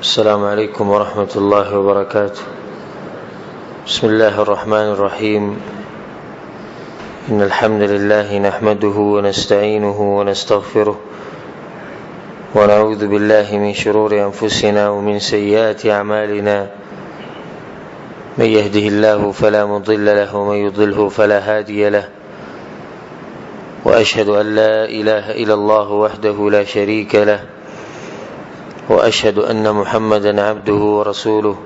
السلام عليكم ورحمة الله وبركاته. بسم الله الرحمن الرحيم. إن الحمد لله نحمده ونستعينه ونستغفره ونعوذ بالله من شرور أنفسنا ومن سيئات أعمالنا. من يهده الله فلا مضل له ومن يضلله فلا هادي له. وأشهد أن لا إله إلا الله وحده لا شريك له وأشهد أن محمدا عبده ورسوله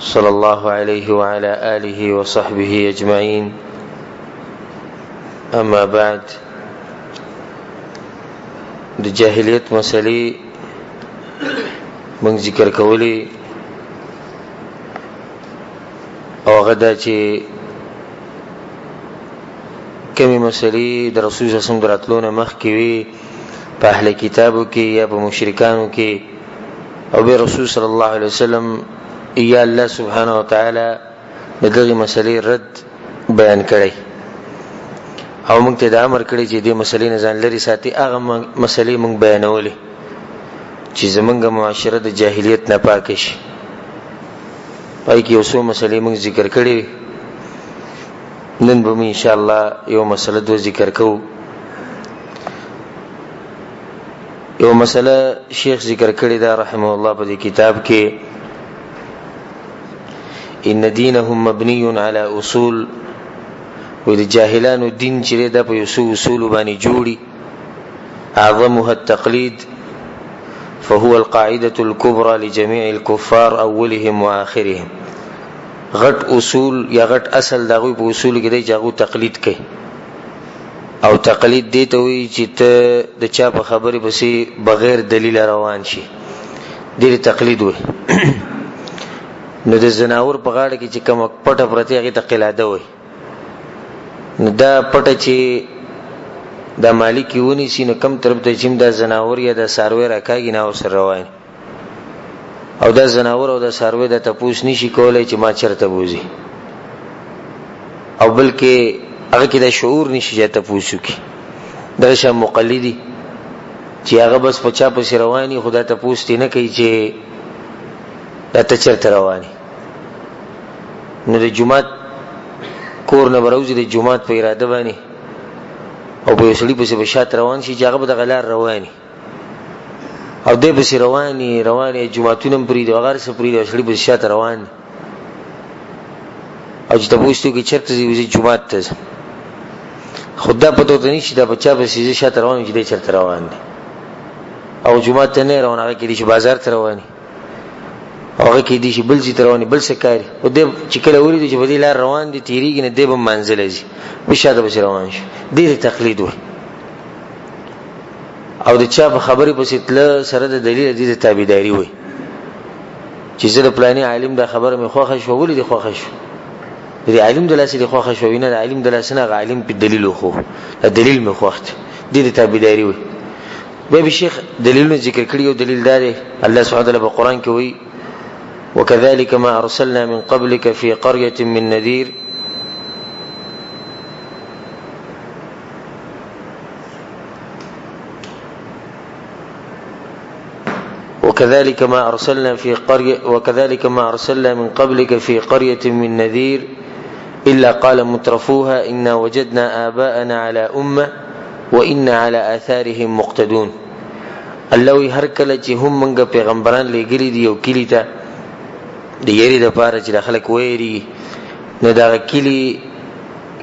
صلى الله عليه وعلى آله وصحبه أجمعين. أما بعد، د جاهلیت مسلې من ذکر کولی او غدا چې کمی مسلې د رسول صلی الله علیه وسلم دراتلونه مخکې وي په اهل کتابو کې یا په مشرکانو کې، او به رسول صلی الله علیه وسلم یا الله سبحانه وتعالى دغه مسلې رد بیان کړي او موږ ته د امر کړی چې دې مسلې نه ځان لري ساتي. هغه مسلې موږ بیانولې چې زمونږ معاشره د جاهلیت نه پاک شي. پای کې اوسو مسلې موږ ذکر کړي. نن به ان شاء الله یو مسله دو ذکر کوو. یو مسله شیخ ذکر کړی دا رحمه الله په دې کتاب کې، ان دینهم مبنی علی اصول، و د جاهلانو دین چې دا په یو اصول باندې جوړي. اعظمها التقلید فهو القاعده الكبرى لجميع الكفار اولهم واخرهم. غټ اصول یا غټ اصل دغه په اصول کې دی چې هغه تقلید کوي، او تقلید دی ته وی چې ته د چا په خبرې پسې بغیر دلیل روان شي، دې تقلید وي. نو د زناور په غاړه کې چې کوم پټه پرته هغه ته قلاده وي. نو دا پټه چې د مالک یونی سي نو کم طرف ته چې د زناور یا د ساروی راکاږي نه اوس روان، او دا زناور او د ساروی د تپوس نشي کولای چې ما چرته بوزي، او بلکې هغه کې د شعور نشي چې تپوسو کی. دا شی مقلدی چې هغه بس په چا پسې رواني، خدا تپوس نه کوي چې دا ته چرته رواني. نو د جمعات کور نه بروزي د جمعات په اراده باندې او په وسلی پسې بشات روان شي چې هغه به د غلار رواني، او دې پسې رواني جمعتونم پرې د غار سره پرې د وسلی پسې شات روان، او چې تاسو کې چرته دی جمعات ته خدا پته ته نشي دا بچا به سيزه شات روان چې دې چرته روان دي، او جمعات ته نه روان، هغه کې دي چې بازار ته رواني، هغه کې دي چې بل ځای ته رواني، بل څه کوي. او دې چې کله ورېږي چې بدی لار روان دي تیریږي نه دې به منزل شي به شاته به روان شي. دې تقلید وي، او د چا په خبرې پسې تل سره د دلیل دې تابعداري وي چې زه د پلاني عالم دا خبره مې خوښه شو، ولې دې خوښه شو؟ دې عالم دلاسه دې خوښه شو نه، د عالم دلاسه نه عالم په دلیل خو د دلیل مې خوښت، دې تابعداري وي. به شیخ دلیلونه ذکر کړی، او دلیل دا دی الله سبحانه وتعالى په قران کې وایي وكذلك ما أرسلنا من قبلك في قرية من نذير وكذلك ما أرسلنا من قبلك في قرية من نذير إلا قال مترفوها إنا وجدنا آباءنا على أمة وإنا على آثارهم مقتدون. الله هر کله چې هم منګه پیغمبران لګري دي او کلی ته د یری د پاره چې خلک وېری، نو دا کلی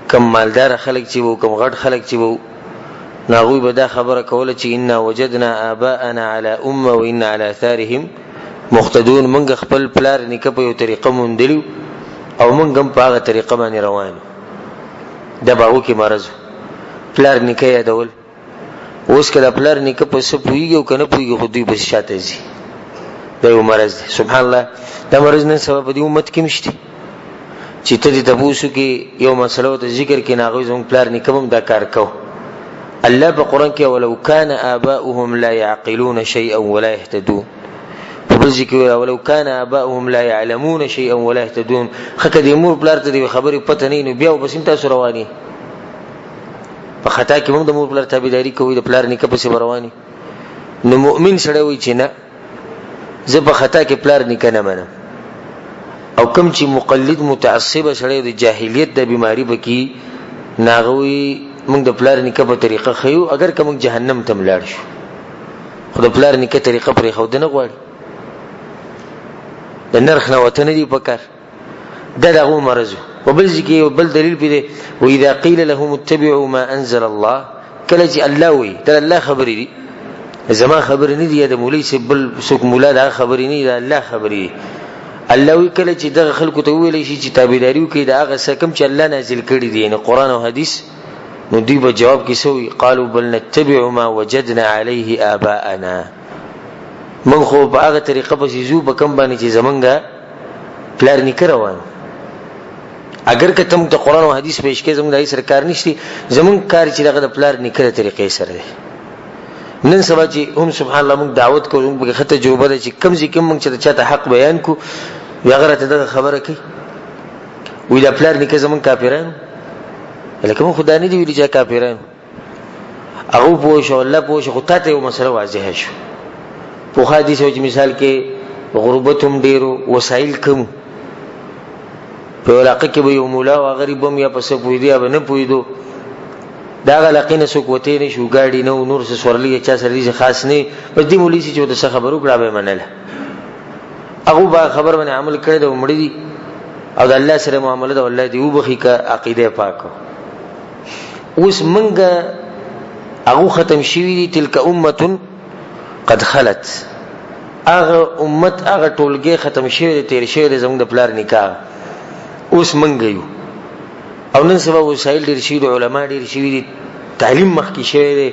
کم مالدار خلک چې وو کم غټ خلک چې وو ناغوی به دا خبره کوله چې ان وجدنا آباءنا على امه وان على اثارهم مقتدون. منګ خپل پلار نیکه په یو طریقه مونډلو او منګ هم په هغه طریقه باندې روان. دا باو کې مرز پلار نیکه یادول، اوس کله پلار نیکه په څه پویږي او کنه پویږي خو دوی بس شاته زی. دا یو مرز دی سبحان الله. دا مرز نن سبب دی امت کې مشتي چې ته دې تاسو کې یو مسله ته ذکر کې ناغوي زموږ پلار نیکم دا کار کو. الله په قران کې ولو کان آباؤهم لا يعقلون شيئا ولا يهتدون، په بل ځکه ولو کان آباؤهم لا يعلمون شيئا ولا يهتدون. خکه دې مور پلار ته دې خبرې پته نه نو بیا وبسیم تاسو رواني په خطا کې موږ د مور پلار تابعداري کوي، د پلار نیکه پسې رواني. نو مؤمن سره وي چې نه زه په خطا کې پلار نیکه نه منم. او کوم چې مقلد متعصب سره د جاهلیت د بیماری بکی ناغوي موږ د پلار نیکه په طریقه خيو، اگر کوم جهنم ته ملاړ شو خو د پلار نیکه طریقه پرې خو نه غواړي، د نرخ نه وته نه دی پکار، دغه مرزو. وبل ځکه بل دلیل پیدا و اذا قيل لهم اتبعوا ما انزل الله، کله چې الله وي د الله خبرې دي، زما خبرې نه دي، د مولوی سبل څوک مولا دا خبرې نه دي، الله خبرې. الله وی کله چې دغه خلکو ته ویل شي چې تابعداري وکړي دا هغه څه کوم چې الله نازل کړی دی یعنی قران او حدیث، نو دوی به جواب کې سوی قالوا بل نتبع ما وجدنا عليه آباءنا، من خو په هغه طریقه په زیزو په کم باندې چې زمونږه پلار نیکه روان. اگر که تم د قران او حدیث پېښ کې زمونږ د سرکار نشتی، زمونږ کار چې دغه د پلار نیکه طریقې سره دی. نن سبا چې هم سبحان الله موږ دعوت کوو، موږ خطه تجربه ده چې کم ځکه موږ چې چاته حق بیان کو یا غره ته خبره کوي وی دا پلار نیکه زمونږ کافرانو، لکه موږ خدای نه دی ویلي چې کافرانو هغه پوه شو الله پوه شو، خو ته یو مسله واضحه شو. په حدیث او مثال کې غربت هم ډیرو وسایل کم، په علاقه کې به یو مولا او غریب هم یا پس پوی دی یا نه پوی دو، دا غلقینه سو کوته نه شو ګاډي نو نور څه سورلې چا سره دي خاص نه، بس دې مولوی چې د څه خبرو کړه به منله، هغه با خبر باندې عمل کړی دا مړی دي او د الله سره معاملې دا الله دې وبخي کا عقیده پاکه. اوس منګه هغه ختم شوی دي، تلک امه قد خلت، هغه امت هغه ټولګه ختم شوی دي، تیر شوی دي زموږ د پلار نکاح. اوس منګه یو او نن سبا وسایل ډیر شي، علماء ډیر شي دي، تعلیم مخکې شوی دی،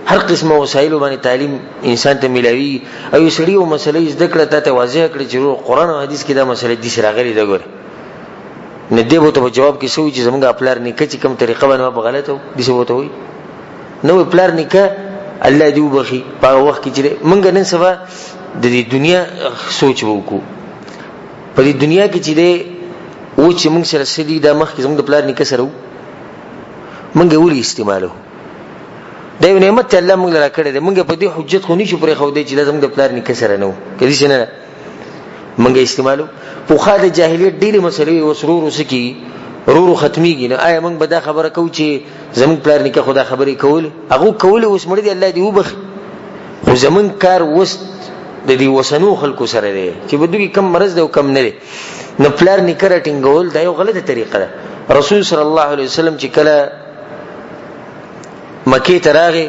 هر قسمه وسایل باندې تعلیم انسان ته ملوي. او سړي او مسلې زده کړه ته واضح کړي چې قرآن او حدیث کې دا مسلې دي سره غلي ده. ګوره نه دی به ته جواب کې سوي چې زمونږ خپل نیکه چې کوم طریقه باندې په غلطه دي څه وته وي، نو خپل نیکه الله دې وبخي. په وخت کې چې مونږ نن سبا د دې دنیا سوچ وکړو، په دې دنیا کې چې او چې موږ سره سړي د مخ کې زموږ د پلار نیکه سره موږ ولې استعمالو، دا یو نعمت الله موږ لاره کړی دی. موږ په دې حجت خو نشو پرې خو دی چې زموږ د پلار نیکه سره نه و کدي څنګه موږ استعمالو. په خاله جاهلیت ډېرې مسلې وسرور وسکی رورو ختميږي. نه آیا موږ به دا خبره کوو چې زموږ پلار نیکه خدا خبرې کول هغه کول اوس مړ دی الله دې وبخي، خو زمون کار وست د دې وسنو خلکو سره دی چې بدوی کم مرز دی او کم نه دی. نو پلار نیکه راټینګول دا یو غلطه طریقه ده. رسول صلی الله علیه وسلم چې کله مکه ته راغی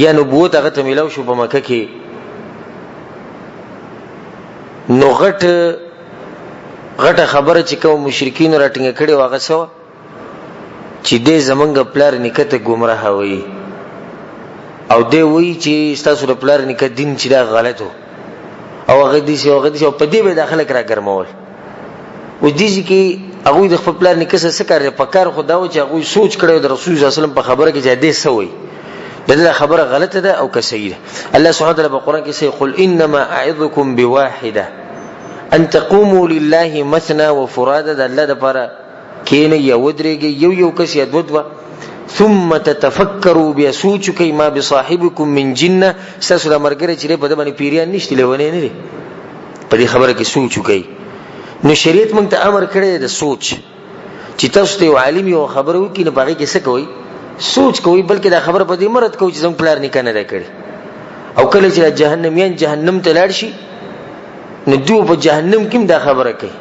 یا نبوت هغه ته ملاو شو په مکه کې، نو غټه خبره چې کوم مشرکین راټینګ کړي واغه سو چې دې زمونږ پلار نیکه ته گمراه وي او دې وایي چې تاسو د پلار نیکه دین چې دا غلطو او هغه دې او په دې به داخله کرا ګرمول. و دې چې هغه د خپل پلان نیکه سره کار په کار خدا او چې هغه سوچ کړو د رسول صلی الله علیه وسلم په خبره کې چې دې سوي دا خبره غلطه ده او که صحیح ده. الله سبحانه وتعالى په قران کې سي قل انما اعظكم بواحده ان تقوموا لله مثنى وفرادا، د الله لپاره کینه یو درېږي یو کس یا دوه ثم تتفکروا بسوچ کی ما بصاحبكم من جنه، تاسو د مرګره چې په دې باندې پیریان نشته لونه نه دي په دې خبره کې سوچ کوي. نو شریعت موږ ته امر کړی د سوچ چې تاسو ته عالم یو خبره وکړي نه باغې کې څه کوي سوچ کوي، بلکې دا خبره په دې مراد کوي چې زموږ پلار نیکه نه کړي. او کله چې جهنميان جهنم ته لاړ شي نو دوی په جهنم کې دا خبره کوي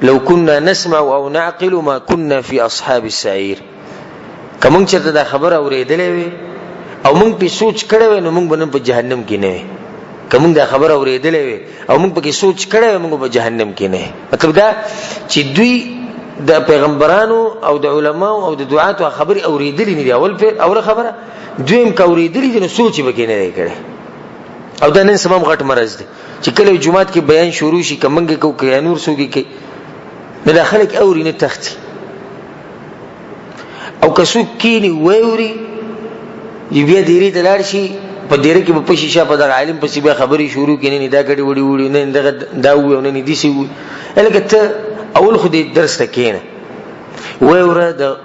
لو كنا نسمع او نعقل ما كنا في اصحاب السعير. کوم چې دا خبره اورېدلې وي او موږ په سوچ کړو نو موږ باندې په جهنم کې نه وي. کوم دا خبره اورېدلې وي او موږ په کې سوچ کړو موږ په جهنم کې نه. مطلب دا چې دوی د پیغمبرانو او د علماو او د دعاتو خبري اورېدلې نه دي. اول خبره دویم کا اورېدلې دي نو سوچ وکړي نه کړي. او دا نن سبا غټ مرز دي چې کله جمعات کې بیان شروع شي کومنګ کو کې نور سوګي کې نه داخلك اوري نه تختي او کسو کینی ووري بیا دیری دلار شي په دیره کې په شیشه په دغه عالم پسې بیا خبري شروع کینې نه دا غړي وړي نه دغه دا و نه دي سي الکه اول خو دې درس ته کینه ووره د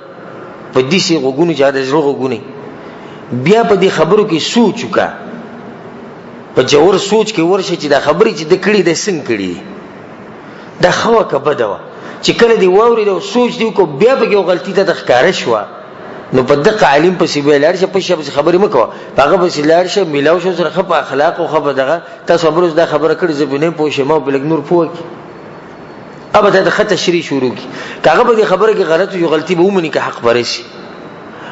په دې سي غوګونو چې دا زړه غوګونی بیا په دې خبرو کې سوچ وکا په جوور سوچ کې ورشي چې دا خبرې چې د کړي د څنګه کړي دا خو کبدوا چې کله دی ووري د سوچ دی کو بیا به یو غلطی ته ښکارا شو نو په دقه عالم په سی به لار شه په شپ خبرې مکو هغه به سی لار شه ملاو شو سره خپ اخلاق او خبر دغه تاسو خبرو دا خبره کړي زبینه پوښه ما بلګ نور پوک ابدا د خط تشریح شروع کی کاغه به خبره کې غلط او غلطی به ومني که حق پرشي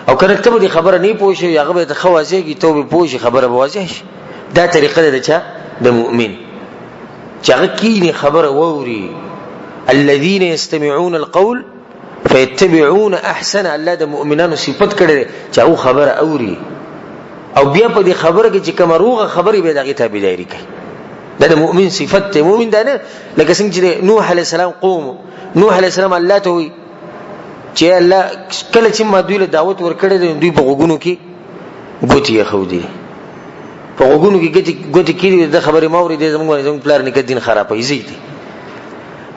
او کنه ته به خبره نه پوښي هغه به د خوازه کی توبه پوښي خبره به واضح شي دا طریقه ده چا د مؤمن چې هغه کینی خبره ووري الذين يستمعون القول فيتبعون احسن الله د مؤمنانو صفت کړي چې او خبره اوري او بیا په دې خبره کې چې کوم روغه خبري به دغه تابعداري کوي دا د مؤمن صفت ته مؤمن دا نه لکه څنګه چې نوح عليه السلام قوم نوح عليه السلام الله ته وي چې الله کله چې ما دوی له دعوت ورکړې دوی په غوګونو کې ګوتې خو دي په غوګونو کې ګوتې کېږي د خبره موري د زموږ پلار نه دین خرابې زیاتي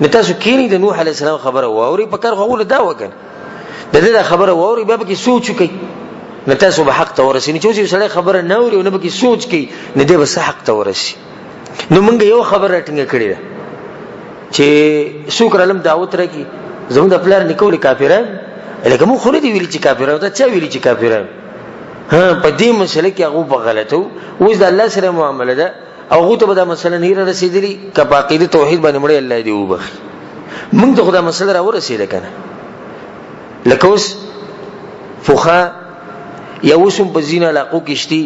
نتاسو کینی د نوح علی السلام خبره واوري په کار غوول دا وکړه د دې خبره واوري بیا به کې سوچ کوي نتاسو به حق ته ورسینی چې سړی خبره نه اوري نو به کې سوچ کوي نه دی به حق ته ورسي نو موږ یو خبره ټینګه کړې ده چې شکر علم دعوت راکې زموږ د پلار نکول کافران لکه مو خو نه دی ویلي چې کافران ته چا ویلي چې کافران ها په دې مسله کې هغه په غلطو وځ د الله سره معامله ده او غوته به دا مسله نه رسیدلی کبه عقیده توحید باندې مړ الله دی وبخي موږ ته خدای مسله را ورسېده کنه لکه اوس فوخا یا وسم په زینه علاقو کې شتي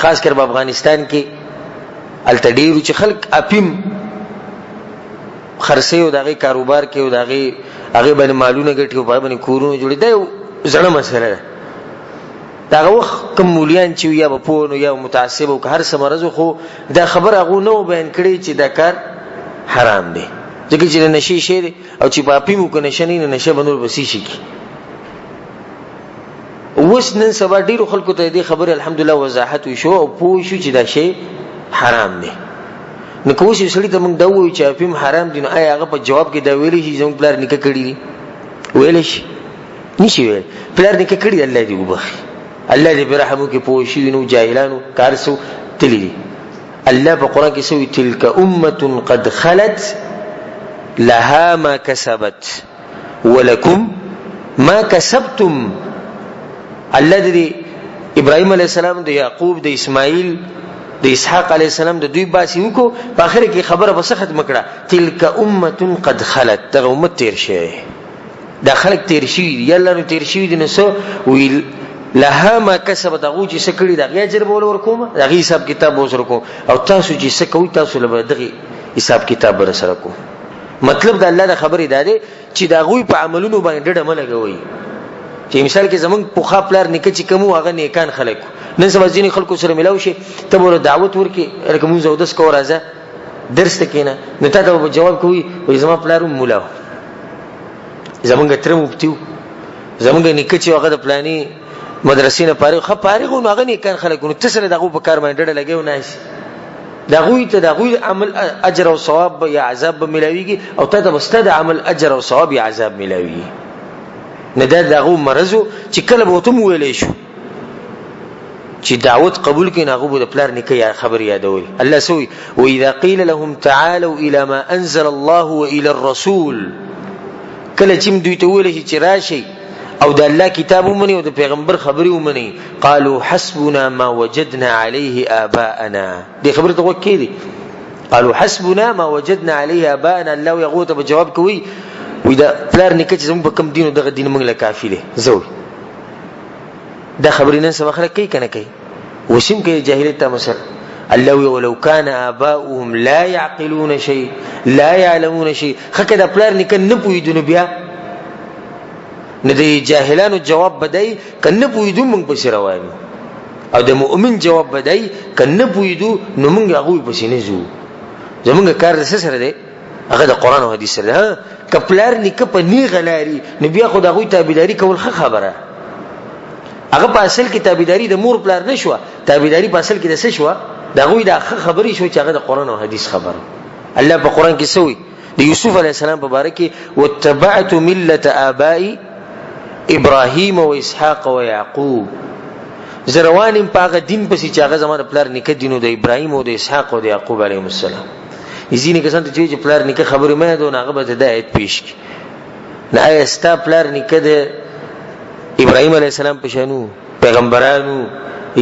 خاص کر په افغانستان کې التډیرو چې خلک اپیم خرڅي او دغه کاروبار کې او دغه هغه باندې مالونه ګټي او په باندې کورونه جوړي دا یو ځړه مسله ده دا وخت کوم مولیان چې یا په پونو یا متعصب او هر سمرزو خو دا خبره غو نو بیان کړي چې دا کار حرام دی ځکه چې نشي شي او چې په پیمو کې نشنی نه نشه بنور بسی شي کی اوس نن سبا ډیرو خلکو ته دې خبره الحمدلله وضاحت وشو او پوه شو چې دا شی حرام دی نو کوشش سړی ته موږ دا وایو چې پیم حرام دي نو آیا هغه په جواب کې دا ویلی شي زموږ پلار نکه کړی دی ویل شي نشي ویل پلار نکه کړی الله دې وبخي الله دې برحمو کې پوه شي نو جاهلانو کارسو تللی الله په قران کې سوی تلک امه قد خلت لها ما كسبت ولكم ما كسبتم الله دې ابراهيم عليه السلام د يعقوب د اسماعیل د اسحاق علیه السلام د دوی باسي وکړو په اخر کې خبره بس ختم کړه تلک امه قد خلت دغه امت تیر شي دا خلک تیر شي یلا نو تیر شي د نسو ویل لها ما کسب دغه چې سکړي دغه اجر بول ورکوم دغه حساب کتاب وسره کو او تاسو چې سکوي تاسو له دغه حساب کتاب بر سره کو مطلب د الله د خبرې ده چې دا غوي په عملونو باندې ډډه ملګوي چې مثال کې زمونږ پوخا پلار نکه چې کوم هغه نیکان خلک نن سبا ځینې خلکو سره ملاو شي ته ور دعوت ورکې لکه مونږ زودس کو راځه درس ته کینه نو ته دا جواب کوي وې زما پلار مولا زمونږ تر مفتیو زمونږ نکه چې هغه د پلاني مدرسې نه پاره خو پاره نو هغه نیکان خلک نو ته سره دغه په کار باندې ډډه لګیو نه شي دغه ته دغه عمل اجر او ثواب یا عذاب ملاويږي او ته د مستد عمل اجر او ثواب یا عذاب ملاويږي نه دغه مرزو چې کله به ته ویلې شو چې دعوت قبول کین هغه به پلار نکي یا خبر یادوي الله سوي واذا قيل لهم تعالوا الى ما انزل الله والى الرسول کله چې دوی ته ویل چې راشي او د الله کتاب ومني او د پیغمبر خبري ومني قالوا حسبنا ما وجدنا عليه آباءنا دي خبره ته وکړي قالوا حسبنا ما وجدنا عليه آباءنا الله يغوت بجواب کوي ودا پلار نکي چې زموږ په کوم دین او دغه دین موږ له کافي دي زوي دا خبرې نن سبا خلک کوي کنه کوي وسیم کوي جاهلیت ته مسر الله ولو كان آباؤهم لا يعقلون شيء لا يعلمون شيء خکه دا پلار نکي نه پویدونه بیا نه دی جاهلانو جواب بدای کنه پویدو موږ پسې روانو او د مؤمن جواب بدای کنه پویدو نو موږ هغه پسې نه ځو زمونږ کار د سره دی هغه د قران او حدیث سره ها کپلار نیک په نی غلاري نو بیا خو دغه تابعداري کول خبره هغه په اصل کې تابعداري د مور پلار نشو تابعداري په اصل کې د څه شو دغه د خبري شو چې هغه د قران او حدیث خبره الله په قران کې سوی د یوسف علی السلام په باره کې واتبعت ملة آبائي ابراهيم واسحاق ويعقوب زروانم پاغه دین پسې چې هغه زموږ پلار نیکه دینو د ابراهیم او د اسحاق او د یعقوب علیهم السلام. ځینې کسان ته چې پلار نیکه خبرې مې دون هغه به د آیت پیش کی نه آیا ستا پلار نیکه د ابراهیم علیه السلام په شانو پیغمبرانو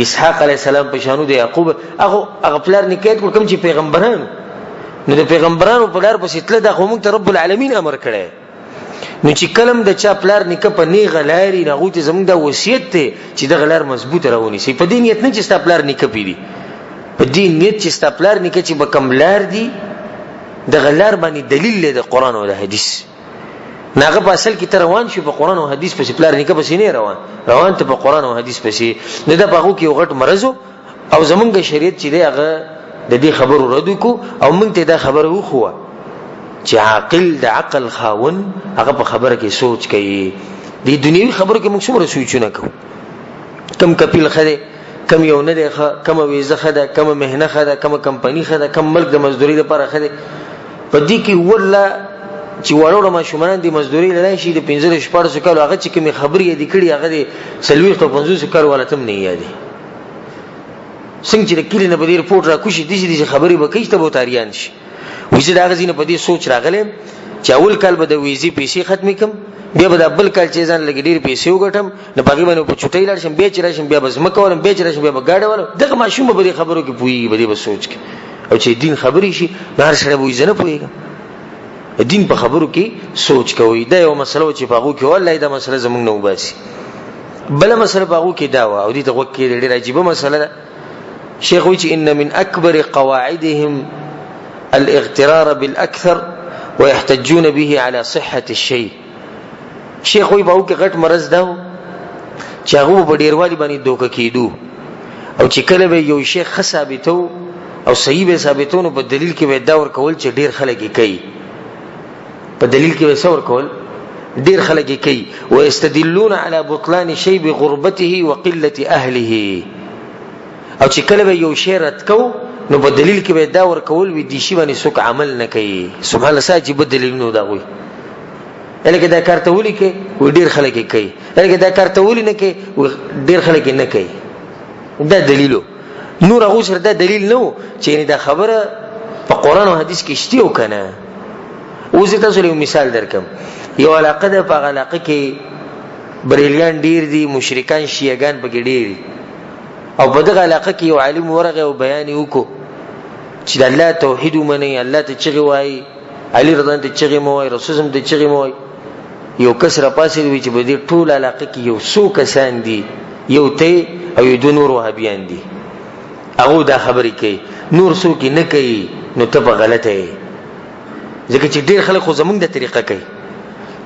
اسحاق علیه السلام په شانو د یعقوب هغه پلار نیکه کوم چې پیغمبرانو نو د پیغمبرانو په لار پسې تل د قوم ته رب العالمین امر کړی نو چې کلم د چا پلار نیکه په نیغه لاري نغو ته زموږ د وصیت ته چې د غلار مضبوط راونی سي په دې نیت نه چې ستا پلار نیکه پیری په دې نیت چې ستا پلار نیکه چې به کم لار دي د غلار باندې دلیل د قران او د حدیث ناغه په اصل کې روان شي په قران او حدیث پسې پلار نیکه پسې نه روان ته په قران او حدیث پسې نه د باغو کې یو غټ مرزو او زمونږ شریعت چې دی هغه د دې خبرو رد کو او موږ ته دا خبره وخوه چې عاقل د عقل خاون هغه په خبره کې سوچ کوي د دنیوي خبرو کې موږ څومره سوچونه کوو کم کپیل خده کم یو نه دی کم ویزه خده کم مهنه خده کم کمپنی خده کم ملک د مزدوري لپاره خده په دې کې ولا چې وړو ما شومان دي مزدوري لای شي د 15 کالو هغه چې کوم خبرې دي کړي هغه د 50 کالو ولاتم نه یادي څنګه چې کلی نه بدیر پورت را کوشي دي خبرې به کیسته بو تاریان شي ویزه دا غزینه په دې سوچ راغله چې اول کال به د ویزي پیسې ختمې کم بیا به د بل کال چې ځان لګ ډیر پیسې وګټم نه باغی باندې په چټۍ لاړ شم بیا چې راشم بیا بس مکولم بیا چې راشم بیا به گاډه ورو دغه ماشوم به خبرو کې پوي به سوچ کې او چې دین خبرې شي هر سره ویزه نه پويګم دین په خبرو کې سوچ کوي دا یو مسله چې پاغو کې والله دا مسله زمونږ نه وباسي بل مسله پاغو کې دا و او دې ته وکړي ډېر عجیب مسله ده شیخ وی چې ان من اکبر قواعدهم الاغترار بالاكثر ويحتجون به على صحه الشيء شیخ وی باو کې غټ مرز ده چې هغه په ډیروالي باندې دوکه کیدو او چې کله به یو شیخ ثابتو او صحیح به ثابتونه په دلیل کې به دا ور کول چې ډیر خلک یې کوي په دلیل کې به څور کول ډیر خلک یې کوي واستدلون على بطلان شيء بغربته وقله اهله او چې کله به یو شی رد کو نو په دلیل کې به دا ور کول وي دي شی باندې څوک عمل نه کوي سبحان الله ساجي بدلیل نو دا وي الکه دا کارته ولي کې و ډیر خلک یې کوي الکه دا کارته ولي نه کوي ډیر خلک نه کوي دا دلیلو نور هغه سره دا دلیل نو چې دا خبره په قران او حدیث کې شته او کنه اوس تاسو له مثال درکم یو علاقه ده په علاقه کې بریلیان ډیر دي مشرکان شیعاګان پکې ډیر او په دغه علاقه کې یو عالم ورغه او بیان وکړو چې الله توحید ومني الله ته چغي وای علي رضوان ته چغي مو وای رسول الله ته چغي مو وای یو کس را پاسې وی چې په دې ټول علاقه کې یو څو کسان دي یو ته او یو نور وهابیان دي هغه دا خبرې کوي نور څوک نه کوي نو ته په غلطه یې ځکه چې ډیر خلک خو زمونږ د طریقه کوي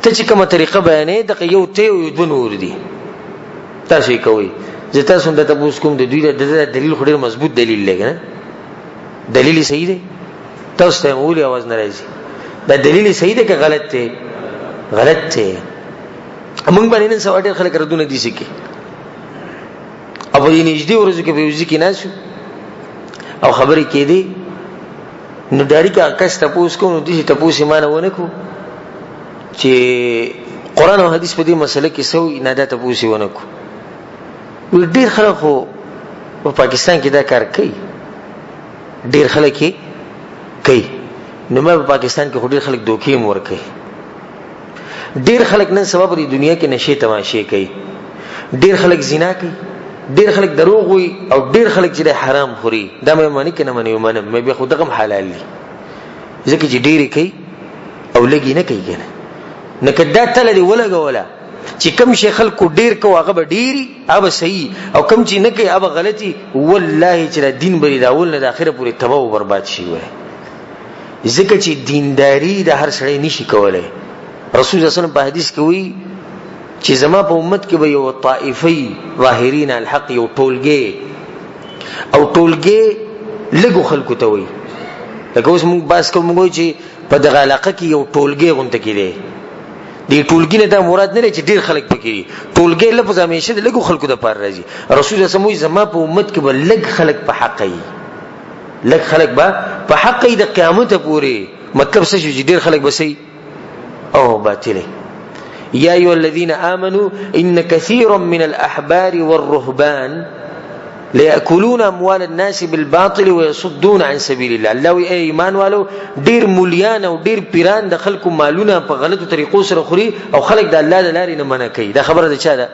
ته چې کومه طریقه بیانې د یو ته یو د نور دي تاسو یې کوي زه تاسو د تاسو کوم د دوی د دلیل خو ډیر مضبوط دلیل لګ نه دلیل صحیح دی تاسو ته ولې आवाज نه راځي دا دلیل صحیح دی که غلط دی غلط دی موږ باندې نن سوال ډیر خلک ردونه دي سکی او په دې نږدې ورځو کې په ځکه ناسو او خبرې کې دي نو داری کا کس تاسو کو نو دې تاسو ایمان ونه کو چې قران او حدیث په دې مسله کې سو نه دا تاسو ونه کو ډیر خلک خو په پاکستان کې دا کار کوي ډیر خلک یې کوي نو په پاکستان کې ډیر خلک دوکې مور کوي ډیر خلک نن سبب په دنیا کې نشي تماشې کوي ډیر خلک زنا کوي ډیر خلک دروغ وي او ډیر خلک چې حرام خوري دا مې مانی کنه مې به خود غم حلال دي ځکه چې ډیر کوي او لګي نه کوي کنه نه کدا تل دی ولا چې کم شي خلکو ډیر کو هغه به ډیری هغه صحیح او کم چې نه کوي هغه غلطي والله چې دین بری دا ول نه د اخره پورې تباہ او برباد شي وای ځکه چې دینداری د هر سړی نشي کولای رسول الله صلی الله علیه وسلم په حدیث کې وایي چې زما په امت کې به یو طائفي ظاهرین الحق یو ټولګي او ټولګي لګو خلکو ته وایي لکه اوس موږ باس کوم وایي چې په دغه علاقه کې یو ټولګي غونډه کړي دی ټولګي نه دا مراد نه لري چې ډیر خلک پکې دي ټولګي لفظ همیشه د لګو خلکو د پاره راځي رسول الله صلی الله علیه وسلم زما په امت کې به لګ خلک په حق ای لګ خلک به په حق ای د قیامت پورې مطلب څه چې ډیر خلک بسې او باطل يا ايها الذين امنوا ان كثيرا من الاحبار والرهبان ليأكلون اموال الناس بالباطل ويصدون عن سبيل الله. الله وی ایمان والو ډیر مولیان او ډیر پیران د خلکو مالونه په غلطو طریقو سره خوري او خلک د الله د لارې نه منع کوي. دا خبره ده چا ده؟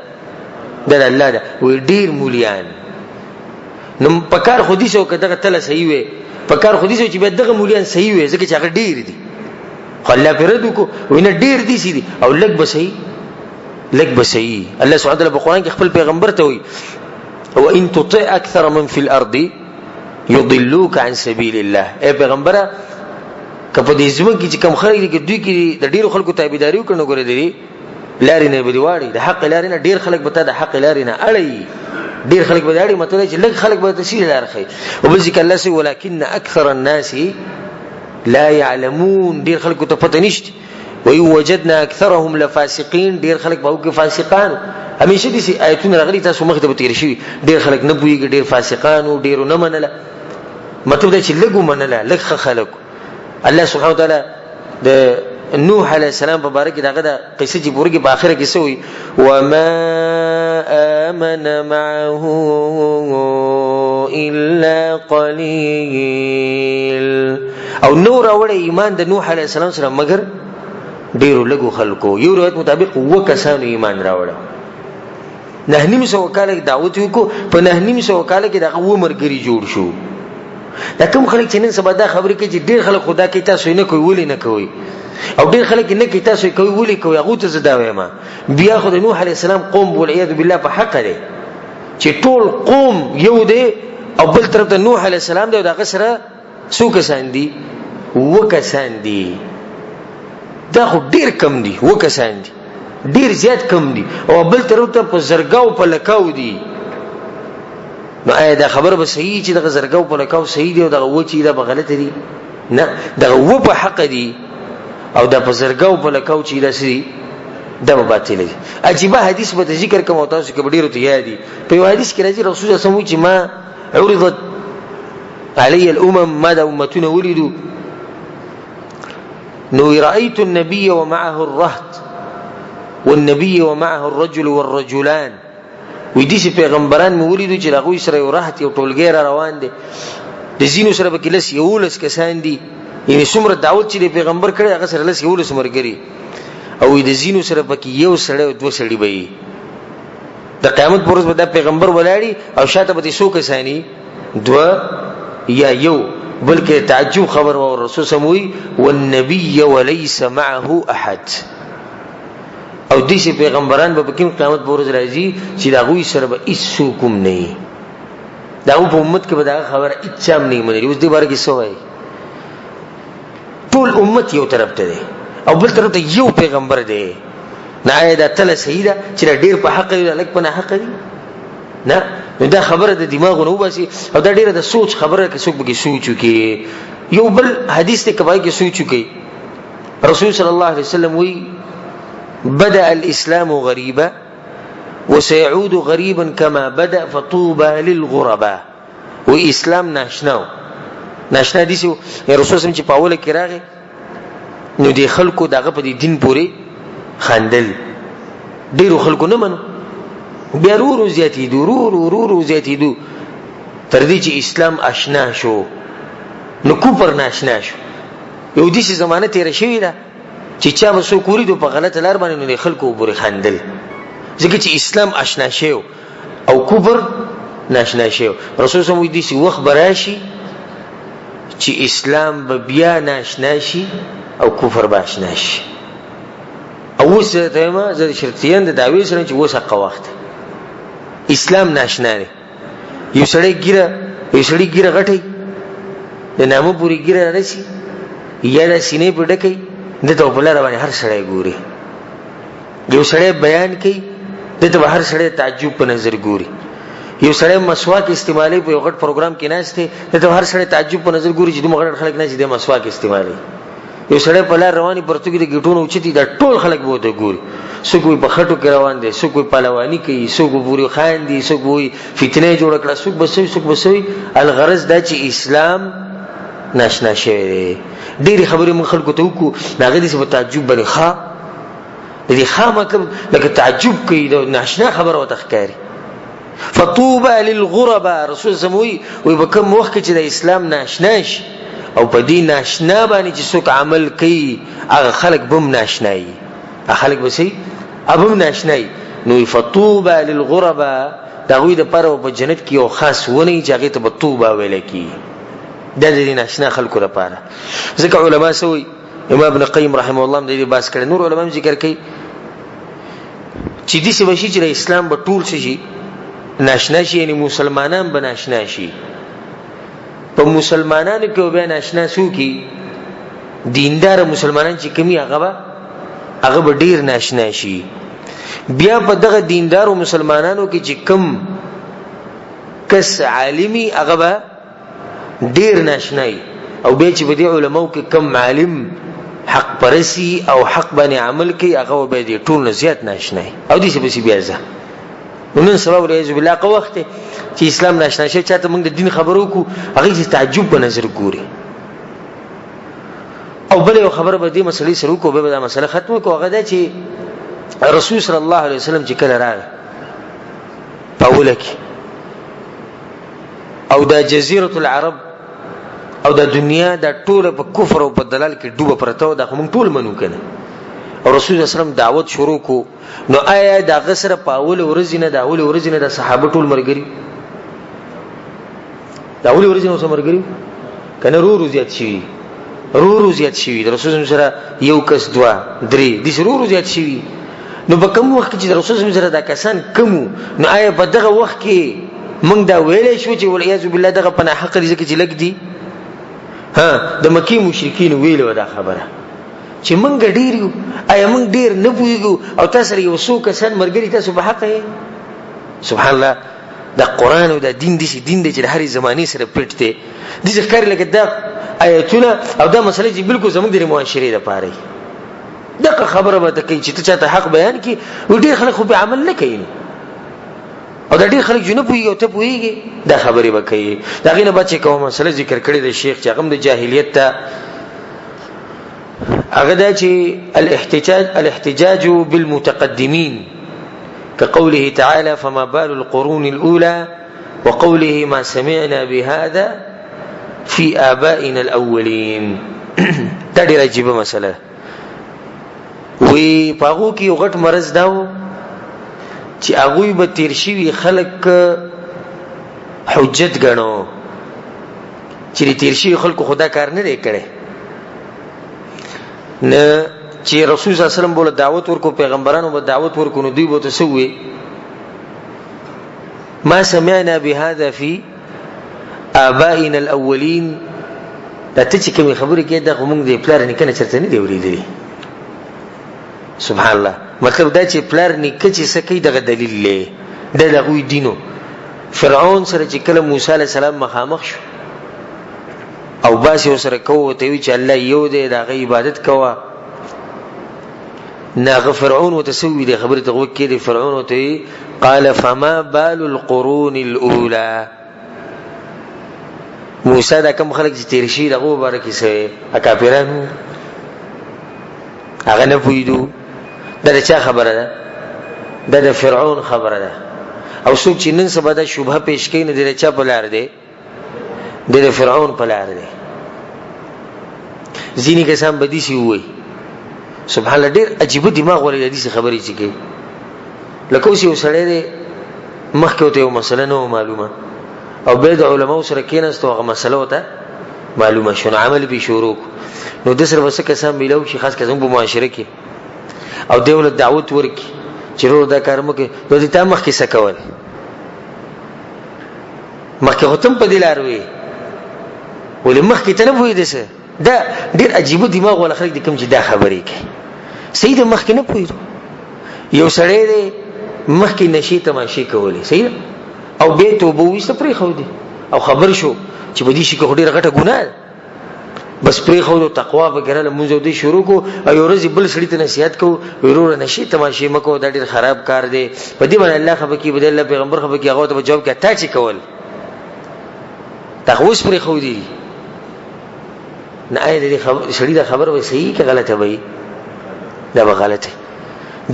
د الله ده. وی ډیر مولیان نو پکار خودي شو کده تل صحیح وي، پکار خودي شو چې به دغه مولیان صحیح وي ځکه چې هغه ډیر دي. خو الله پردو کو وینه ډیر دي سي دي او لګ بسئی لګ بسئی. الله سبحانه وتعالى په قران کې خپل پیغمبر ته وی وان تطع اكثر من في الارض يضلوك عن سبيل الله. اے پیغمبره کله دې زموږ کې چې کم خلک دي دوی کې د ډیرو خلکو تابعداري وکړنه غوړي دي لارې نه بدیواړي د حق لارې نه ډیر خلک به ته د حق لارې نه اړي، ډیر خلک به داړي مطلب چې لږ خلک به تسهیل لار خي. او بذکر الله سي ولكن اكثر الناس لا يعلمون. ډیر خلک ته پته نشته. ووجدنا اكثرهم لفاسقين. ډیر خلک به او کې فاسقان. همیشه دي آیتونه راغلي تاسو مخ ته تیر شي ډیر خلک نه بوئږي ډیر فاسقان او ډیر نه منله. مطلب دا چې لګو منله لږ خلک. الله سبحانه وتعالى د نوح علیہ السلام په باره کې داغه د قصې چې پوره کې په اخره کې سوی وما آمن معه الا قليل. او نور اول ایمان د نوح علیہ السلام سره مگر ډیرو لګو خلکو. یو روایت مطابق وکسانو ایمان راوړ. 900 کال دعوت وکړو په 900 کال کې دغه عمرګری جوړ شو. دا کوم خلک چې نن سبا دا خبرې کوي چې ډیر خلک خدا کې تاسو نه کوي ولې نه کوي او ډیر خلک نه کوي تاسو کوي ولې کوي. هغه ته زدا وایم بیا خو د نوح علی السلام قوم والعیاذ بالله په حق دی چې ټول قوم یو دی او بل طرف ته نوح علی السلام دی او دغه سره څو کسان دي؟ وکسان دي. دا خو ډیر کم دي، وکسان دي ډیر زیات کم دي او بل طرف ته په زرګاو په لکاو دي. نو آیا دا خبر به صحیح چې دغه زرګاو په لکاو صحیح دی او دغه و چې دا به غلط دي؟ نه، دغه و په حق دي او دا په زرګاو په لکاو چې دا سړي دا به باطل دي. عجیبه حدیث به ذکر کوم او تاسو کې ډیرو ته یادي. په یو حدیث کې راځي رسول الله صلی الله علیه وسلم چې ما عرضت علی الامم ما دا امتونه ولدوا نو رأيت النبي ومعه الرهط والنبي ومعه الرجل والرجلان. وې دې چې پیغمبران مو ولیدو چې هغه سره یو راحت یو ټولګی را روان دي د زینو سره به کلس یو لس کسان دي. یعنی څومره دعوت چې پیغمبر کړي هغه سره لس یو لس مرګري او د زینو سره پکې یو سړی او دوه سړي به د قیامت پر ورځ به دا پیغمبر ولاړي او شاته به څو کسانی دوه یا یو. بلکې تعجب خبر او رسول سموي والنبي وليس معه احد. او دې پیغمبران به کوم قیامت پر ورځ راځي چې دا غوي سره به هیڅ کوم نه دا په امت کې به دا خبره اچام نه مني. اوس دې باره کې څه وایي؟ ټول امت یو طرف ته دی او بل طرف ته یو پیغمبر دی. نه آیا دا تل صحیح ده چې ډیر په حق دی لکه په نه حق دی؟ نه، دا خبره د دماغ نه وباسي او دا ډیره د سوچ خبره کې څوک به سوچ وکي. یو بل حدیث ته کبای کې سوچ وکي. رسول صلی الله علیه وسلم وی بدأ الاسلام غریبا وسيعود غریبا كما بدأ فطوبى للغرباء. و اسلام ناشنا دي سو رسول سم چې پاوله کې راغی نو دي خلکو دغه په دین پورې خندل. ډیرو خلکو نه منو بیا ورو زیاتی دو زیاتی دو تر دې چې اسلام آشنا شو نو کوپر ناشنا شو. یو دې زمانه تیر شوی ده چې چا وسو کوری دو په غلط لار باندې نه خلکو بوري خندل ځکه چې اسلام آشنا شو او کوپر ناشنا شو. رسول صلی الله علیه وسلم دې وخت براشي چې اسلام به بیا ناشنا شي او کفر به آشنا شي. او څه ته ما زه شرطیان د دعوی سره چې وسه وخت اسلام ناشنا دی. یو سړی ګیره غټي د نامو پوری ګیره راشي یا د سینې په ډکې د ته په لار باندې هر سړی ګوري. یو سړی بیان کوي د ته هر سړی تعجب په نظر ګوري. یو سړی مسواک استعمالي په یو غټ پروګرام کې ناشته د ته هر سړی تعجب په نظر ګوري چې د مغړ خلک نه چې د مسواک استعمالي. یو سړی په لار رواني پرتګي د ګټونو اوچتي د ټول خلک به ته ګوري. څوک په خټو کې روان دي، څوک پهلواني کوي، څوک پوری خان دي، څوک وي فتنه جوړ کړه، څوک بسوي. الغرض دا چې اسلام ناشنا شوی دی. ډېری خبرې مون خلکو ته وکړو دا غدي څه په تعجب باندې د دې خامکم لکه تعجب کوي د ناشنا خبره وته ښکاري. فطوبى للغرباء. رسول سموي وي بکم وخت چې د اسلام ناشنا شي او په دین ناشنا باندې چې څوک عمل کوي هغه خلق بم ناشنای، هغه خلق بسې ابم ناشنای. نو فطوبى للغرباء دا غوی د پاره په جنت کې یو خاص ونی چې هغه ته بطوبه ویل کی، د دې ناشنا خلکو لپاره. ځکه علما سوي امام ابن قیم رحمه الله د دې باس کړي، نور علما ذکر کوي چې دې څه بشي چې اسلام به ټول شي ناشنا شي، یعنی مسلمانان به ناشنا شي. په مسلمانانو کې به ناشنا سو کی دیندار مسلمانان چې کمی هغه به ډیر ناشنا شي. بیا په دغه دیندار مسلمانانو کې چې کم کس عالمي هغه به ډیر ناشنای، او بیا چې په دې علماو کې کم عالم حق پرسي او حق باندې عمل کوي هغه به دې ټول نه زیات ناشنای. او دې څه به بیا ځه نن سبا ورېز بالله کو وخت چې اسلام ناشنا شي چاته موږ د دین خبرو کو هغه چې تعجب په نظر ګوري. او بل یو خبر به دې مسلې سره کو به دا مسله ختمه کو هغه دا چې رسول صلی الله علیه وسلم چې کله راغی پاوله کې او دا جزیره العرب او دا دنیا دا ټول په کفر او په دلال کې ډوبه پرته و، دا موږ ټول منو کنه. او رسول صلی الله علیه وسلم دعوت شروع کو، نو آیا دا غسر پاول ورزینه دا اول ورزینه د صحابه ټول مرګري، دا اول ورزینه سره مرګري کنه رو زیات شي، رو زیات شي د رسول سره یو کس دوا درې د رو زیات شي. نو په کوم وخت چې د رسول سره دا کسان کمو، نو آیا په دغه وخت کې موږ دا ویلې شو چې والعیاذ بالله دغه پناه حق دې چې لګ دي؟ ها د مکی مشرکین ویلو دا خبره چې موږ ډیر یو، آیا موږ ډیر نه پوهیږو او تاسو یو څو کسان مرګري تاسو په حق یې؟ سبحان الله. دا قران او دا دین دی چې د هرې زمانه سره پټ دی. د ذکر لکه دا آیتونه او دا مسله چې بالکل زموږ د معاشري لپاره دغه خبره به کوي چې ته چاته حق بیان کی و ډیر خلک خو به عمل نه کوي، او دا ډیر خلک جنو پوي او ته پويږي دا خبره به کوي. دا غینه بچ کوم مسله ذکر کړی د شیخ چې هغه د جاهلیت ته هغه دا چې الاحتجاج بالمتقدمين كقوله تعالى فما بال القرون الأولى وقوله ما سمعنا بهذا في آبائنا الأولين. دا ډیره عجیبه مسله وی پاغو کې یو غټ مرز داو چې هغه به تیر شي خلک حجت غنو چې تیر شي خلکو خدا کار نه دی کړي. نه چې رسول صلی الله علیه وسلم بوله دعوت ورکو، پیغمبرانو به دعوت ورکو، نو دوی به تسوي ما سمعنا بهذا في آبائنا الأولين. دا ته چې کوم خبرې کې دا موږ دې پلار نه کنه چرته نه دی ورېدلی. سبحان الله. مطلب دا چې پلار نیکه چې سکی دغه دلیل لې د دغه دینو. فرعون سره چې کله موسی علی السلام مخامخ شو او باسی سره کوو ته وی چې الله یو دی دغه عبادت کوه، ناغه فرعون وتسوي دي خبره تغوک کې دي فرعون وته قال فما بال القرون الاولى. موسی دا کوم خلک چې تیر شي دغه مبارکي سه اکافرانو هغه نه پویدو. دا چا خبره ده؟ دا د فرعون خبره ده. او څوک چې نن سبا دا شبهه پیش کوي نه د چا په لار دی، د فرعون په لار دی. ځینې کسان بدی شي وي سبحان الله ډېر عجیب دماغ ولې د دې خبرې چې کوي. لکه اوس یو سړی دی مخکې ته یو مسله نه معلومه او به د علماو سره کېناست هغه مسله وته معلومه شونه عمل به شروع، نو د سره وسه کسان ملو شي خاص کسان په معاشره کې او دولت دعوت ورکي چې ورو دا کار مکه نو دې ته مخکې سکول مخکې هوتم په دلار وي ولې مخکې ته نه وې دسه. دا ډېر عجیب دماغ ولا خلک د کوم چې دا خبرې کوي. سید مخکې نه پوي یو سړی دی مخکې نشي تماشې کولې صحیح او به توبه وست پرې خو دي او خبر شو چې بدی شي کو ډېر غټه ګناه بس پرې خو د تقوا وګرله مونږ دې شروع کو او ورځ بل سړی ته نصيحت کو ورور نشي تماشې مکو دا ډېر خراب کار دی په دې باندې الله خبر کې بدل الله پیغمبر خبر کې هغه ته جواب کې تا چې کول تخوس پرې خو دي نه اې دې سړی دا خبر وي صحیح کې غلطه وي دا به غلطه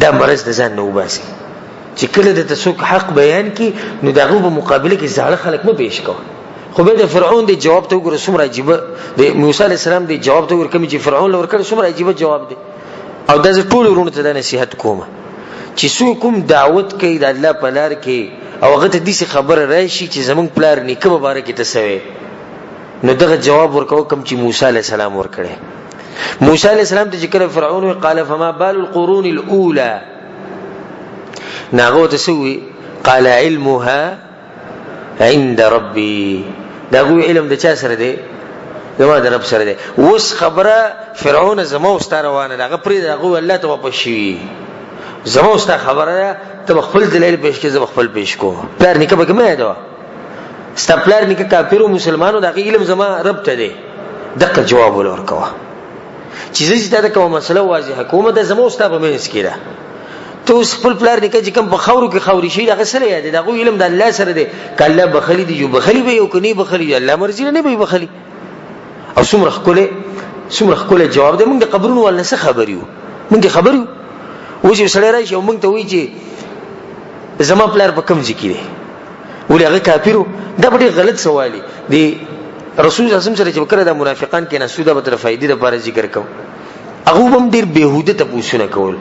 دا مرز د ځان نه وباسي چې کله د تسوک حق بیان کی نو دغه په مقابله کې زاړه خلک مو پیش کوه. خو به د فرعون دی جواب ته وګوره څومره عجیبه، د موسی علی السلام دی جواب ته وګوره کوم چې فرعون لور کړ څومره عجیبه جواب دی. او د ټول ورونو ته د نصیحت کوم چې څوک کوم دعوت کوي د الله په لار کې او هغه ته دې خبره راشي چې زمونږ پلار نیکه مبارک ته سوي، نو دغه جواب ورکاو کوم چې موسی علی السلام ورکړي. موسی علی السلام ته چې کله فرعون قال فما بال القرون الاولى، ناغو تسوي قال علمها عند ربي، دا غوی علم د چا سره دی؟ زما د رب سره دی. اوس خبره فرعون زما واستاره وانه دغه پرې دغه الله ته واپس شي، زما واستاره خبره ته خپل دلیل پیش کې زما خپل پیش کو. پلار نیکه به کومه دا ستا پلار نیکه کافر او مسلمانو دغه علم زما رب ته دی. دغه جواب ورکوه چې زه دا کومه مسله واضحه کومه د زما واستاره په منځ کې ده. ته اوس خپل پلار نیکه چې کوم په خورو کې خوري شي دغه سره یاد دی، دغه علم د الله سره دی. کله بخلی دی جو بخلی به یو کني بخلی الله مرزي نه به بخلی. او څومره خپل جواب دی. موږ د قبرونو ول نه څه خبريو، موږ خبريو و چې سړی راشي او موږ ته وایي چې زما پلار په کوم ځای کې دی ولې هغه کافرو. دا ډېر غلط سوالي دی. رسول الله صلی الله علیه وسلم سره چې کړه د منافقان کې نه سوده به تر فائدې لپاره ذکر کوم، هغه هم ډېر بهوده ته پوښتنه کول.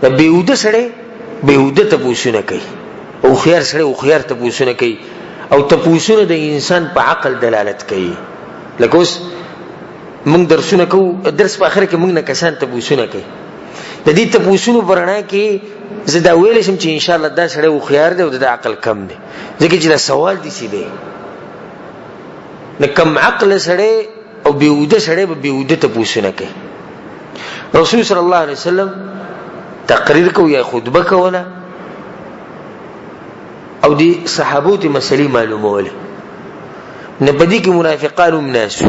د بهوده سره بهوده ته پوښتنه کوي او خيار سره او خيار ته پوښتنه کوي او ته پوښتنه د انسان په عقل دلالت کوي. لکه اوس موږ درسونه کوو، درس په اخر کې موږ نه کسان ته پوښتنه کوي. د دې ته پوښتنه پرانا کې زه دا ویل شم چې ان شاء الله دا سره او خيار دی او د عقل کم دی، ځکه چې دا سوال دي سي دی نه کم عقل سره او بهوده سره به بهوده ته پوښتنه کوي. رسول صلی الله علیه وسلم تقریر کو یا خطبه کوله او دی صحابو ته مسلې معلوموله. نه بدی کې منافقانو مناسو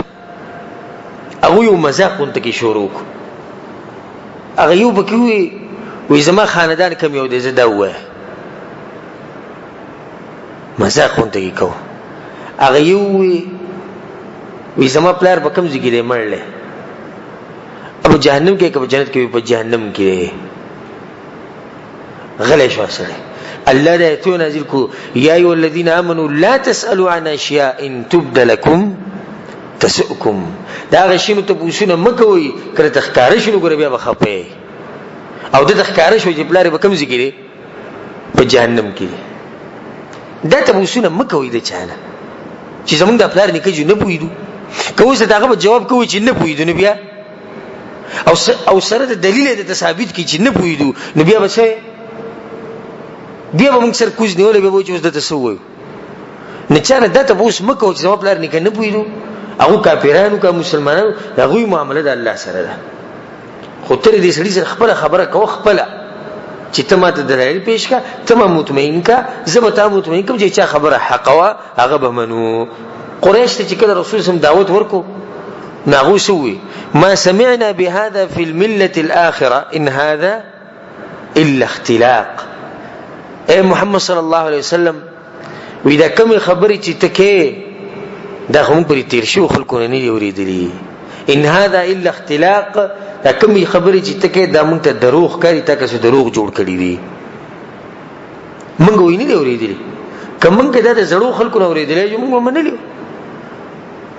هغه یو مذاق انت کې شروع کو، هغه یو بکوي وې زما خاندان کم یو دی زه دا وای مذاق انت کې کو. هغه یو وې زما پلار په کوم ځای کې دی مړل، ابو جهنم کې په جنت کې په جهنم کې غلی شو سره. الله دې ته نازل کو یا ایو الذین آمنوا لا تسألوا عن اشیاء ان تبد لكم تسؤكم. دا غشینو ته پوښتنه مکوئ کړه تخکار شنو ګره بیا بخپه او د تخکار شو چې بلاره به کم ذکر په جهنم کې. دا ته پوښتنه مکوئ د چانه چې زمونږ د پلار نکجو نه پویدو، کوم څه داغه جواب کوي چې نه پویدو نو بیا او سره د دلیل د ثابت کی چې نه پویدو نو بیا بچي بیا به موږ سر کوز نیولې به وځو د تسوي نه چاره د تاسو مکو چې زما پلار نه پویدو. هغه کافرانو کا مسلمانانو هغه معاملې د الله سره ده. خو تر دې سړي سره خپل خبره کو خپل چې ته ماته دلایل پیش کا ته مطمئن کا زبتا مطمئن کوم چې چا خبره حق وا هغه به منو. قریش ته چې کله رسول سم دعوت ورکو ناغو سوي ما سمعنا بهذا في المله الاخره ان هذا الا اختلاق. اے محمد صلی الله علیه وسلم وې دا کوم خبرې چې تکې دا هم پرې تیر شو خلکو نه دی اوریدلی. ان هذا الا اختلاق، دا کوم خبرې چې تکې دا مونږ ته دروغ کوي، تاسو دروغ جوړ کړی دي مونږ وې نه دی اوریدلی. کوم کې دا د زړو خلکو نه اوریدلی چې مونږ منلی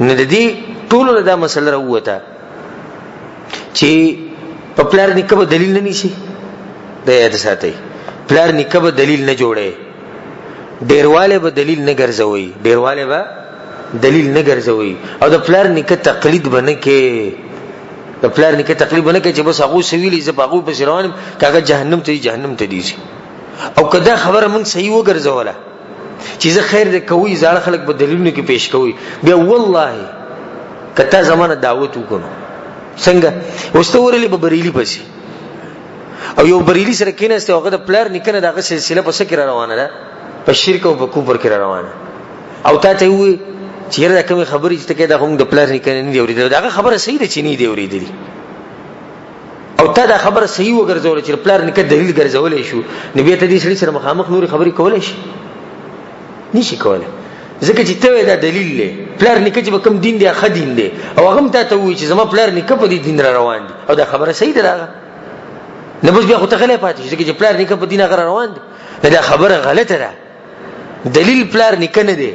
نه دي. ټول دا مسله راوته چې په پلار نیکه دلیل نه نشي د یاد ساتي. پلار نیکه به دلیل نه جوړي، ډیرواله به دلیل نه ګرځوي، ډیرواله به دلیل نه ګرځوي او د پلار نیکه تقلید بنه کې د پلار نیکه تقلید بنه کې چې بس هغه سویلی ز باغو په روان کاغه جهنم ته دي. او کدا خبره مونږ صحیح وګرځوله چې زه خیر دې کوي زړه خلک به دلیلونه کې پیش کوي بیا والله کته زمانه دعوت وکړو څنګه واستورلې به بریلی پسې او یو بریلی سره کېناسته هغه د پلار نکنه دغه سلسله په سکه روانه ده په شرک او په کفر کې روانه او تا ته وي چې دا کوم خبرې چې ته دا هم د پلار نکنه نه دی اوریدل دغه خبره صحیح ده چې نه دی اوریدلی او تا دا خبره صحیح وګرځول چې پلار نکه دلیل ګرځولې شو نبی ته دې سړي سره مخامخ نور خبرې کولای شي نشي کولای ځکه چې ته دا دلیل لې پلار نکه چې کوم دین دی اخ دین دی او هغه ته ته وي چې زما پلار نکه په دې دین را روان دي او دا خبره صحیح ده نه بس بیا خو ته غلی پاتې شي چې پلار نیکه په دین هغه روان دي. دا خبره غلطه ده. دلیل پلار نیکه نه دی،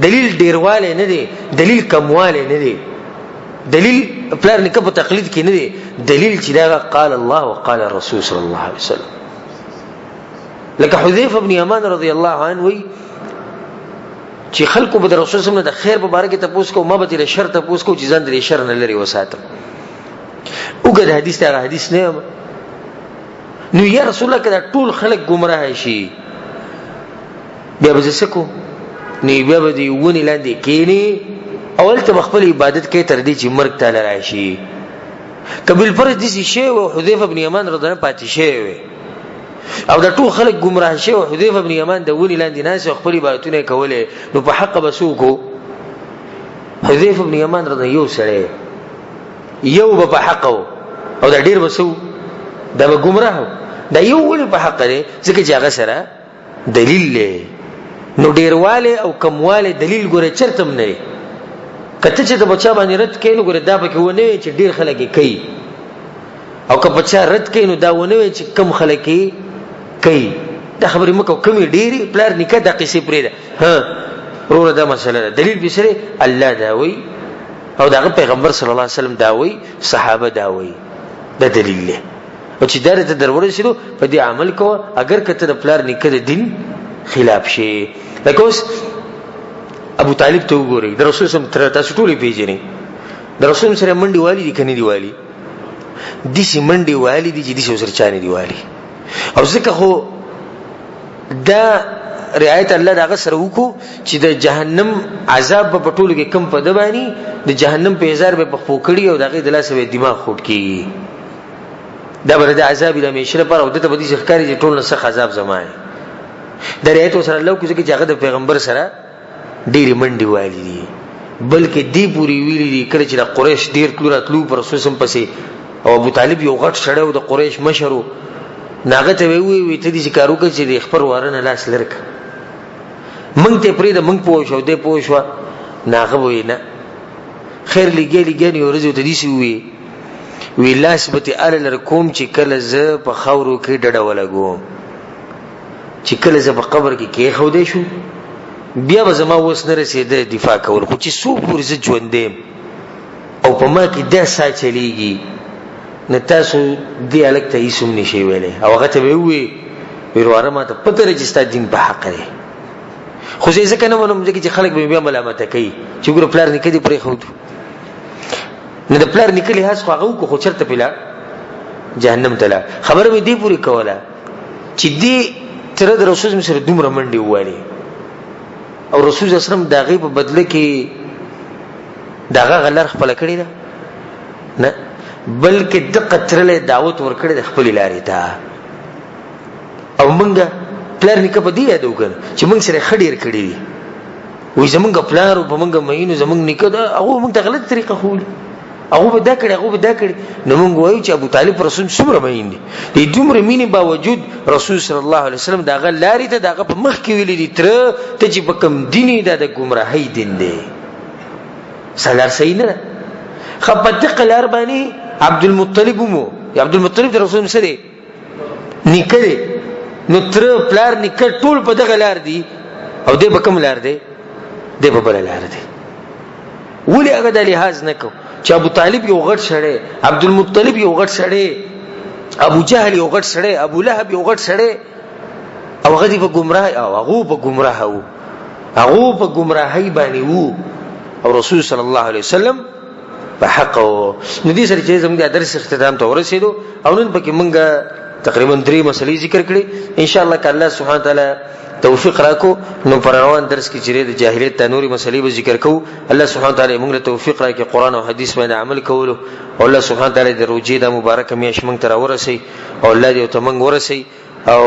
دلیل ډیرواله نه دی، دلیل کمواله نه دی، دلیل پلار نیکه په تقلید کې نه دی، دلیل چې دا قال الله وقال الرسول صلی الله علیه وسلم. لکه حذیفه بن یمان رضی الله عنه وی چې خلکو به د رسول صلی الله علیه وسلم د خیر په باره کې تاسو کو، ما به د شر تاسو کو چې ځان د شر نه لري وساتم. وګد حدیث ته حدیث نه نو یا رسول الله کدا ټول خلک گمراه شي بیا به زسکو نی بیا به دی ونی لاندې کینی اول ته خپل عبادت کوي تر دې چې مرګ تعالی راشي. کبل فرض دي شی او حذیفه بن یمان رضی الله عنه پاتې شي او دا ټول خلک گمراه شي او حذیفه بن یمان د ونی لاندې ناس خپل عبادتونه کوله نو په حق بسوکو حذیفه بن یمان رضی یو سره یو په حق او دا ډیر بسو دا به گمراه دا یو ول په حق دی ځکه چې هغه سره دلیل له نو ډیرواله او کمواله دلیل ګوره چرته نه کته چې د بچا باندې رد کینو ګوره دا پکې ونه چې ډیر خلک کوي او که بچا رد کینو دا ونه چې کم خلک کوي. دا خبرې مکو کمی ډیری پلار نکاح د قصې پرې ده ها ورور دا مسله ده دلیل به سره الله دا وی او دا پیغمبر صلی الله علیه وسلم دا وی صحابه دا وی دا دلیل له او چې درته درورسېدو په دې عمل کوه اگر کته د پلار نکاح د دین خلاف شي. لکه اوس ابو طالب ته وګورئ د رسول سم تر تاسو ټول پیژنئ د رسول سره منډي والی دي کني دی والی دي سي منډي والی دي چې دي سره چانه دی والی او ځکه خو دا رعایت الله دغه سره وکړو چې د جهنم عذاب په ټولو کې کم پد باندې د جهنم په هزار به په پوکړی او دغه د لاسه دماغ خټ کی دا بر د عذاب له مشره پر او د بدی ښکاری چې ټول نسخ عذاب زمای د رعایت سره الله کو چې هغه د پیغمبر سره ډېری منډي والی دي بلکې دی پوری ویلي دي کله چې د قریش ډېر تلو پر رسول سم پسې او ابو طالب یو غټ شړو د قریش مشرو ناغه ته وی ته دې کارو کې چې د خبر وارنه لاس لرک مونږ ته پرې د مونږ پوه شو دې پوه شو ناغه وی نه خیر لګي ورځو ته دې سی وی لاس به ته ال لر کوم چې کله ز په خاورو کې ډډه ولګوم چې کله ز په قبر کې خو دې شو بیا به زما وس نه رسیده دفاع کول خو چې سو پورې ز ژوندم او په ما کې د سات چلیږي نه تاسو دې الګ ته هیڅ نشي ویلې او هغه ته وی ورواره ما ته پته رجستا دین په حق دی خو ځکه نه ونوم چې خلک به بیا ملامت کوي چې ګور پلار نکدي پرې خو نه د پلار نکلي هاڅ خو هغه کو چرته پیلا جهنم ته خبره مې دی پوری کوله چې دی تر د رسول سره دومره منډي والی او رسول صلی الله علیه وسلم داغه په بدله کې داغه غلر خپل کړی دا نه بلکې د قترله دعوت ورکړي د خپل لارې ته او مونږه پلار نکه په دی یادو کړ چې مونږ سره خډیر کړی وي زمونږ پلار او مونږ مینو زمونږ نکه دا هغه مونږ ته غلط طریقه خول هغه به دا کړی نو مونږ وایو چې ابو طالب رسول څومره مین دي د دومره مینې باوجود رسول صلی الله علیه وسلم دا غل لارې ته دغه په مخ کې ویلي دي تر ته چې په کم دیني دا د گمراهۍ دین دی سلار صحیح نه خپته قلار باندې عبد المطلب مو عبد المطلب د رسول سره نکړي نو تر پلار نکړ ټول په دغه لار دي او دې بکم لار دی دې په بل لار دی ولې هغه د لحاظ نکو چې ابو طالب یو غټ سړی عبد المطلب یو غټ سړی ابو جهل یو غټ سړی ابو لهب یو غټ سړی او هغه په گمراه او هغه په گمراهۍ باندې وو او رسول صلی الله علیه وسلم په حق نو دې سره چې زموږ د درس اختتام ته ورسېدو او نن پکې مونږه تقریبا 3 مسلې ذکر کړې ان شاء الله ک الله سبحانه تعالی توفیق راکو نو پر روان درس کې چې د جاهلیت ته نوري مسلې به ذکر کوو الله سبحانه تعالی موږ ته توفیق راکړي قران او حديث باندې عمل کولو او الله سبحانه تعالی د روزي د مبارک میاشت موږ ته ورسي او الله دې ته موږ ورسي او